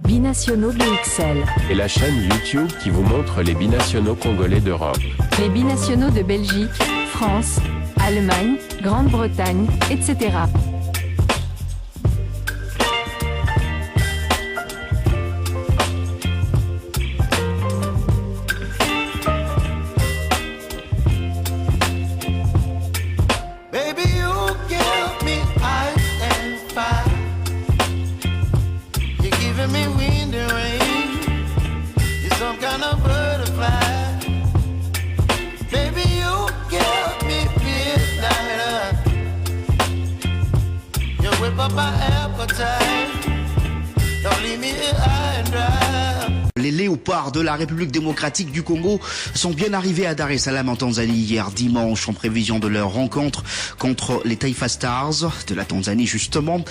Binationaux BXL. Et la chaîne YouTube qui vous montre les binationaux congolais d'Europe. Les binationaux de Belgique, France, Allemagne, Grande-Bretagne, etc. Les léopards de la République démocratique du Congo sont bien arrivés à Dar es Salaam en Tanzanie hier dimanche en prévision de leur rencontre contre les Taifa Stars de la Tanzanie justement,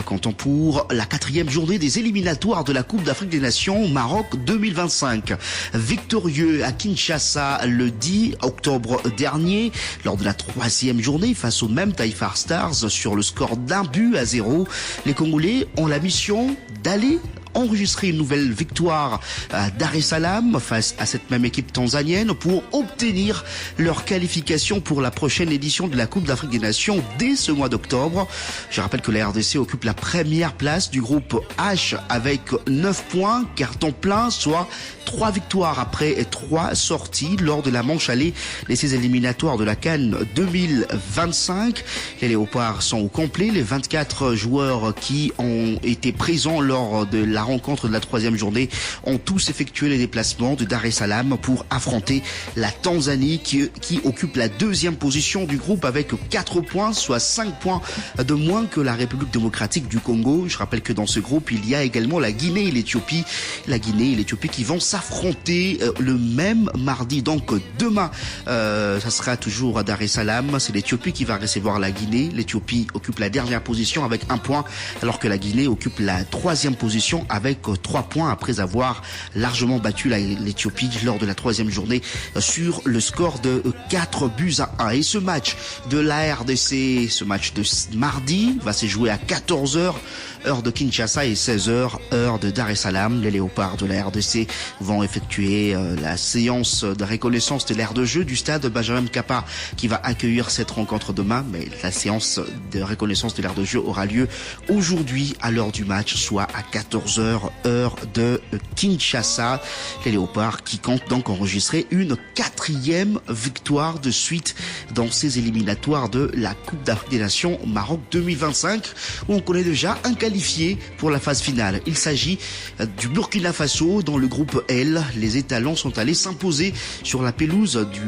comptant pour la 4e journée des éliminatoires de la Coupe d'Afrique des Nations Maroc 2025. Victorieux à Kinshasa le 10 octobre dernier lors de la 3e journée face aux mêmes Taifa Stars sur le score d'1-0, les Congolais ont la mission d'aller enregistrer une nouvelle victoire à Dar es Salaam face à cette même équipe tanzanienne pour obtenir leur qualification pour la prochaine édition de la Coupe d'Afrique des Nations dès ce mois d'octobre. Je rappelle que la RDC occupe la première place du groupe H avec 9 points, carton plein, soit 3 victoires après 3 sorties lors de la manche aller de ces éliminatoires de la CAN 2025. Les Léopards sont au complet. Les 24 joueurs qui ont été présents lors de la rencontre de la 3e journée ont tous effectué les déplacements de Dar es Salaam pour affronter la Tanzanie qui occupe la 2e position du groupe avec 4 points, soit 5 points de moins que la République démocratique du Congo. Je rappelle que dans ce groupe, il y a également la Guinée et l'Éthiopie. La Guinée et l'Éthiopie qui vont s'affronter le même mardi. Donc demain, ça sera toujours à Dar es Salaam. C'est l'Éthiopie qui va recevoir la Guinée. L'Éthiopie occupe la dernière position avec 1 point, alors que la Guinée occupe la 3e position avec 3 points après avoir largement battu l'Éthiopie lors de la 3e journée sur le score de 4-1. Et ce match de la RDC, ce match de mardi, va se jouer à 14h, heure de Kinshasa, et 16h, heure de Dar es Salaam. Les Léopards de la RDC vont effectuer la séance de reconnaissance de l'aire de jeu du stade Benjamin Mkapa qui va accueillir cette rencontre demain. Mais la séance de reconnaissance de l'aire de jeu aura lieu aujourd'hui à l'heure du match, soit à 14h, heure de Kinshasa. Les Léopards qui comptent donc enregistrer une 4e victoire de suite dans ces éliminatoires de la Coupe d'Afrique des Nations Maroc 2025, où on connaît déjà un qualifié pour la phase finale. Il s'agit du Burkina Faso dans le groupe L. Les étalons sont allés s'imposer sur la pelouse du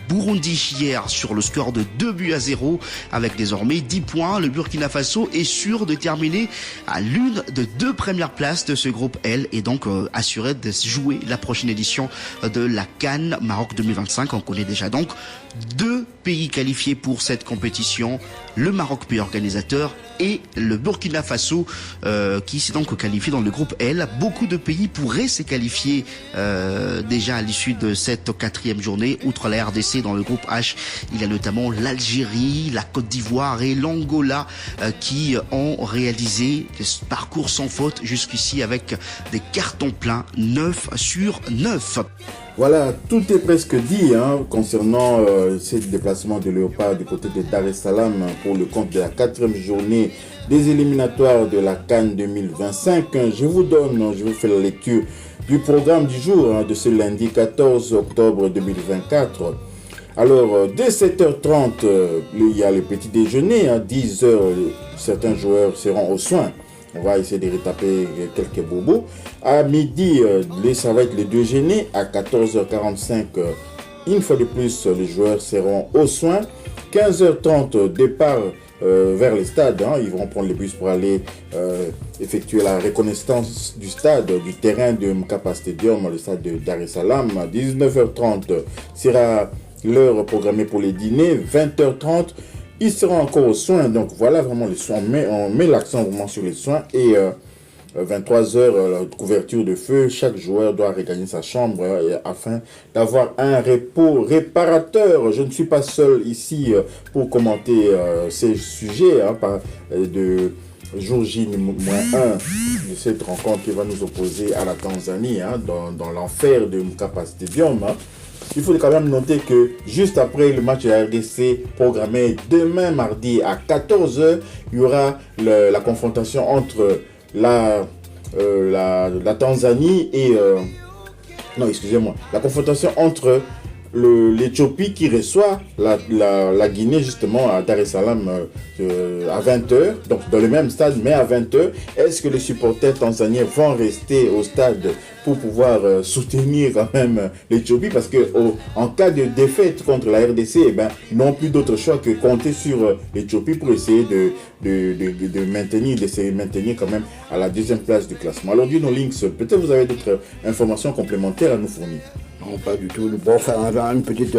Burundi hier sur le score de 2-0 avec désormais 10 points. Le Burkina Faso est sûr de terminer à l'une de 2 premières places de ce groupe L et donc assuré de jouer la prochaine édition de la CAN Maroc 2025. On connaît déjà donc 2 pays qualifiés pour cette compétition, le Maroc pays organisateur et le Burkina Faso qui s'est donc qualifié dans le groupe L. Beaucoup de pays pourraient se qualifier déjà à l'issue de cette 4e journée. Outre la RDC dans le groupe H, il y a notamment l'Algérie, la Côte d'Ivoire et l'Angola qui ont réalisé des parcours sans faute jusqu'ici avec des cartons pleins 9 sur 9. Voilà, tout est presque dit concernant ces déplacements de Léopard du côté de Dar es Salaam pour le compte de la 4e journée des éliminatoires de la CAN 2025. Je vous fais la lecture du programme du jour de ce lundi 14 octobre 2024. Alors, dès 7h30, il y a le petit déjeuner. À 10h, certains joueurs seront aux soins. On va essayer de retaper quelques bobos. À midi, ça va être le déjeuner. À 14h45, une fois de plus, les joueurs seront aux soins. 15h30, départ vers les stades. Ils vont prendre les bus pour aller effectuer la reconnaissance du stade, du terrain de Mkapa Stadium, le stade de Dar es Salaam. 19h30 sera l'heure programmée pour les dîners. 20h30, ils seront encore aux soins. Donc voilà vraiment les soins. On met l'accent vraiment sur les soins. Et 23h, la couverture de feu. Chaque joueur doit regagner sa chambre afin d'avoir un repos réparateur. Je ne suis pas seul ici pour commenter ces sujets jour J-1 de cette rencontre qui va nous opposer à la Tanzanie, hein, dans l'enfer de Mkapa Stadium. Hein. Il faut quand même noter que juste après le match de la RDC programmé demain mardi à 14h, il y aura la confrontation entre la Tanzanie et... la confrontation entre l'Éthiopie qui reçoit la Guinée justement à Dar es Salaam à 20h, donc dans le même stade mais à 20h. Est-ce que les supporters tanzaniens vont rester au stade pour pouvoir soutenir quand même l'Éthiopie, parce que en cas de défaite contre la RDC, ils n'ont plus d'autre choix que compter sur l'Éthiopie pour essayer de se maintenir quand même à la deuxième place du classement. Alors Dino Links, peut-être vous avez d'autres informations complémentaires à nous fournir. Non, pas du tout. Bon, enfin, une petite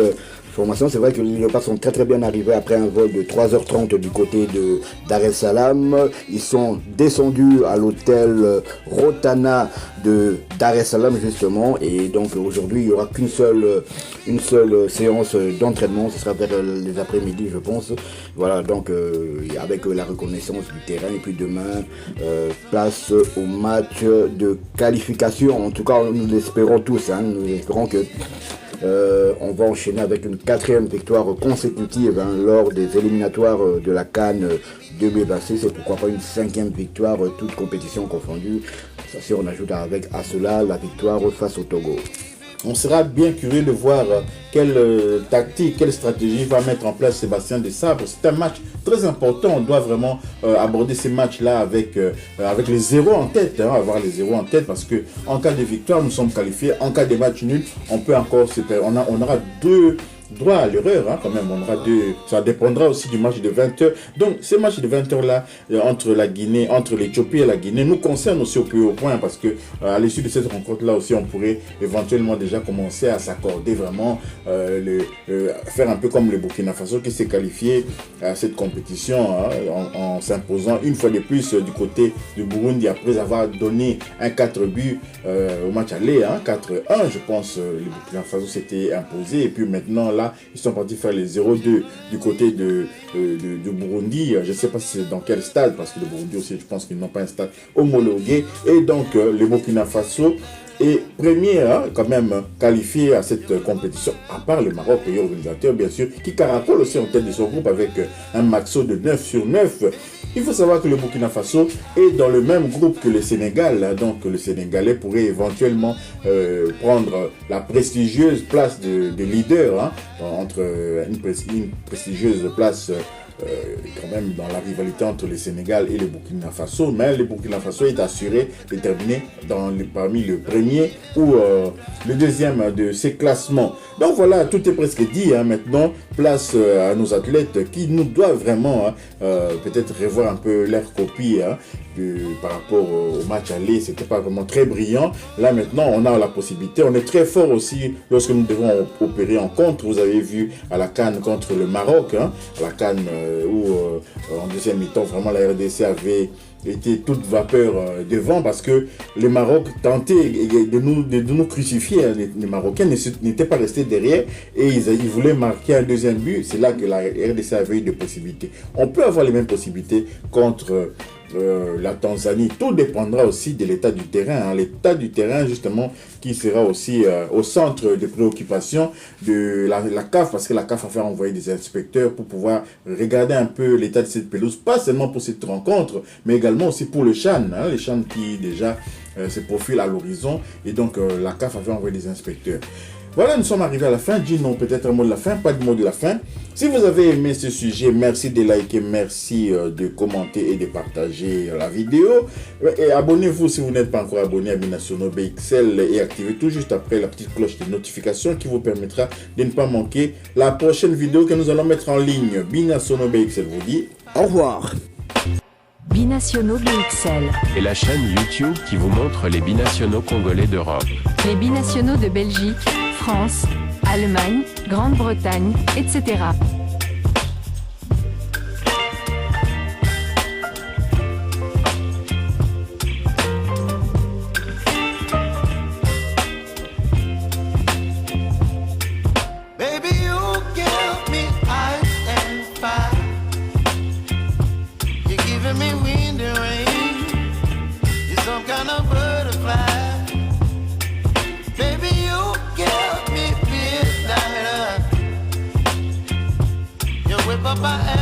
formation. C'est vrai que les Léopards sont très très bien arrivés après un vol de 3h30 du côté de Dar es Salaam. Ils sont descendus à l'hôtel Rotana de Dar es Salaam justement. Et donc aujourd'hui, il n'y aura qu'une seule séance d'entraînement. Ce sera vers les après-midi, je pense. Voilà, donc avec la reconnaissance du terrain. Et puis demain, place au match de qualification. En tout cas, nous l'espérons tous. Hein. Nous espérons que on va enchaîner avec une 4e victoire consécutive lors des éliminatoires de la CAN 2026 et pourquoi pas une 5e victoire, toute compétition confondue. Ça, si on ajoute à cela la victoire face au Togo. On sera bien curieux de voir quelle tactique, quelle stratégie va mettre en place Sébastien Desabre. C'est un match très important. On doit vraiment aborder ces matchs-là avec les zéros en tête, hein, avoir les zéros en tête, parce que en cas de victoire, nous sommes qualifiés. En cas de match nul, on peut encore on aura deux droit à l'erreur, hein, quand même. On aura ça dépendra aussi du match de 20h. Donc, ces matchs de 20h là, entre l'Éthiopie et la Guinée, nous concernent aussi au plus haut point, parce que à l'issue de cette rencontre là aussi, on pourrait éventuellement déjà commencer à s'accorder vraiment, faire un peu comme le Burkina Faso qui s'est qualifié à cette compétition, hein, en s'imposant une fois de plus du côté du Burundi après avoir donné un 4 buts au match aller, hein, 4-1, je pense. Le Burkina Faso s'était imposé, et puis maintenant là, ils sont partis faire les 0-2 du côté du Burundi. Je ne sais pas si c'est dans quel stade, parce que le Burundi aussi, je pense qu'ils n'ont pas un stade homologué. Et donc, le Burkina Faso est premier, hein, quand même qualifié à cette compétition, à part le Maroc, pays organisateur bien sûr, qui caracole aussi en tête de son groupe avec un maxo de 9/9. Il faut savoir que le Burkina Faso est dans le même groupe que le Sénégal, hein, donc le Sénégalais pourrait éventuellement prendre la prestigieuse place de leader, hein, entre une prestigieuse place quand même dans la rivalité entre le Sénégal et le Burkina Faso, mais le Burkina Faso est assuré de terminer parmi le premier ou le deuxième de ces classements. Donc voilà, tout est presque dit, hein. Maintenant, place à nos athlètes qui nous doivent vraiment, hein, peut-être revoir un peu leur copie, hein, par rapport au match aller. C'était pas vraiment très brillant. Là maintenant, on a la possibilité, on est très fort aussi lorsque nous devons opérer en contre. Vous avez vu à la CAN contre le Maroc, hein, à la CAN où en deuxième mi-temps, vraiment la RDC avait était toute vapeur devant, parce que le Maroc tentait de nous crucifier. Les Marocains n'étaient pas restés derrière et ils voulaient marquer un deuxième but. C'est là que la RDC avait eu des possibilités. On peut avoir les mêmes possibilités contre la Tanzanie. Tout dépendra aussi de l'état du terrain, hein. L'état du terrain justement qui sera aussi au centre de préoccupation de la CAF, parce que la CAF a fait envoyer des inspecteurs pour pouvoir regarder un peu l'état de cette pelouse, pas seulement pour cette rencontre, mais également aussi pour le CHAN, hein, le CHAN qui déjà se profile à l'horizon, et donc la CAF a fait envoyer des inspecteurs. Voilà, nous sommes arrivés à la fin. Gino, peut-être un mot de la fin, pas de mot de la fin. Si vous avez aimé ce sujet, merci de liker, merci de commenter et de partager la vidéo. Et abonnez-vous si vous n'êtes pas encore abonné à Binationaux BXL et activez tout juste après la petite cloche de notification qui vous permettra de ne pas manquer la prochaine vidéo que nous allons mettre en ligne. Binationaux BXL vous dit au revoir. Binationaux BXL. Et la chaîne YouTube qui vous montre les binationaux congolais d'Europe. Les binationaux de Belgique, France, Allemagne, Grande-Bretagne, etc. Baby, you give me ice and fire. You're giving me wind and rain. up, I